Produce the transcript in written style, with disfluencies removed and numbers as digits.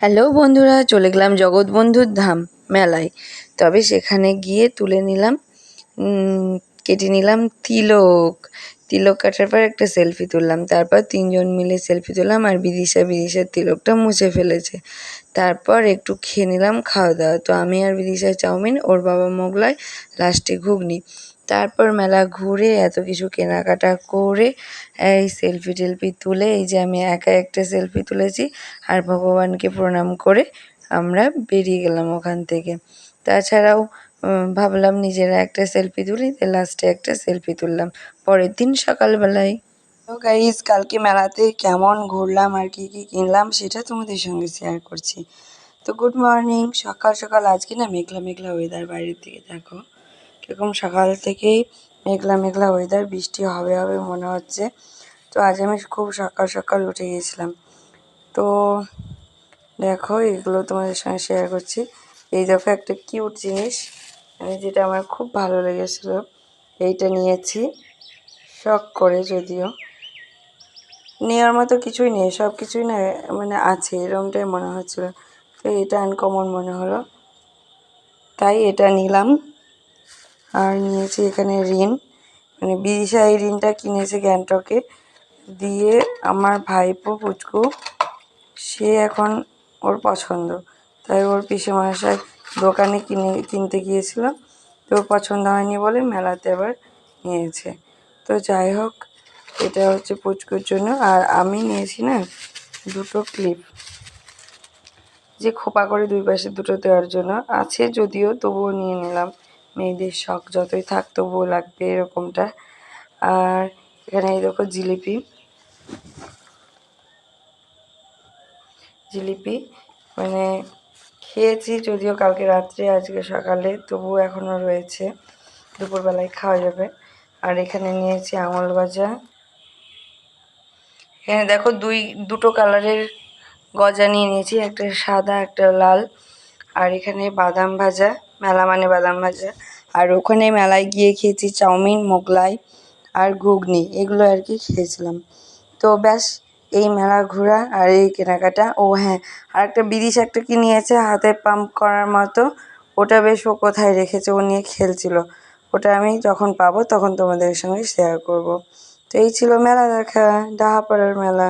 Hello বন্ধুরা, চলে গেলাম জগৎবন্ধুর ধাম মেলায়। তবে সেখানে গিয়ে তুলে নিলাম কেটে নিলাম তিলক। তিলক কাটার পর একটা সেলফি তুললাম। তারপর ৩ জন মিলে সেলফি তুললাম আর বিদিশার তিলকটা মুছে ফেলেছে। তারপর একটু খেয়ে নিলাম খাওয়া-দাওয়া। তো আমি আর বিদিশা চাউমিন, ওর বাবা মোগলাই, লাস্টে ঘুগনি। তারপর মেলা ঘুরে এত কিছু কেনাকাটা করে এই সেলফি-টেলফি তুলে এই যে আমি একা একটা সেলফি তুলেছি আর ভগবানকে প্রণাম করে আমরা বেরিয়ে গেলাম ওখান থেকে। তাছাড়াও ভাবলাম নিজেরা একটা সেলফি তুলি, তাই লাস্টে একটা সেলফি তুললাম পরের দিন সকালবেলায়। তো গাইজ, কালকে মেলাতে কেমন ঘুরলাম আর কি কি কিনলাম সেটা তোমাদের সঙ্গে শেয়ার করছি। তো গুড মর্নিং, সকাল সকাল আজকে না মেঘলা মেঘলা ওয়েদার, বাইরের দিকে দেখো কীরকম সকাল থেকেই মেঘলা মেঘলা ওয়েদার, বৃষ্টি হবে হবে মনে হচ্ছে। তো আজ আমি খুব সকাল সকাল উঠে গিয়েছিলাম। তো দেখো এগুলো তোমাদের সঙ্গে শেয়ার করছি। এই দেখো একটা কিউট জিনিস, যেটা আমার খুব ভালো লেগেছিলো, এইটা নিয়েছি শখ করে। যদিও নেওয়ার মতো কিছুই নেই, সব কিছুই না মানে আছে এরকমটাই মনে হচ্ছিলো। তো এটা আনকমন মনে হলো, তাই এটা নিলাম। আর নিয়েছি এখানে রিন, মানে বিদিশা এই রিনটা কিনেছে গ্যাংটকে। দিয়ে আমার ভাইপো পুচকু, সে এখন ওর পছন্দ, তাই ওর পিসেমশাই দোকানে কিনতে গিয়েছিল। তো পছন্দ হয়নি বলে মেলাতে আবার নিয়েছে। তো যাই হোক, এটা হচ্ছে পুচকুর জন্য। আর আমি নিয়েছি না দুটো ক্লিপ, যে খোপা করে দুই পাশে দুটো দেওয়ার জন্য আছে যদিও, তবুও নিয়ে নিলাম। মেয়েদের শখ যতই থাক তবুও লাগবে এরকমটা। আর এখানে এই দেখো জিলিপি, মানে খেয়েছি যদিও কালকে রাত্রে, আজকে সকালে, তবুও এখনও রয়েছে, দুপুরবেলায় খাওয়া যাবে। আর এখানে নিয়েছি আঙুল গজা। এখানে দেখো দুটো কালারের গজা নিয়ে নিয়েছি, একটা সাদা একটা লাল। আর এখানে বাদাম ভাজা, মেলা মানে বাদাম ভাজা। আর ওখানে মেলায় গিয়ে খেয়েছি চাউমিন, মোগলাই আর ঘুগনি, এগুলো আর কি খেয়েছিলাম। তো ব্যাস, এই মেলা ঘোরা আর এই কেনাকাটা। ও হ্যাঁ, আর একটা বিদিশা একটা কি নিয়েছে হাতে পাম্প করার মতো, ওটা বেশ ও কোথায় রেখেছে, ও নিয়ে খেলছিল। ওটা আমি যখন পাবো তখন তোমাদের সঙ্গে শেয়ার করব। তো এই ছিল মেলা দেখা, ডাহাপাড়ার মেলা।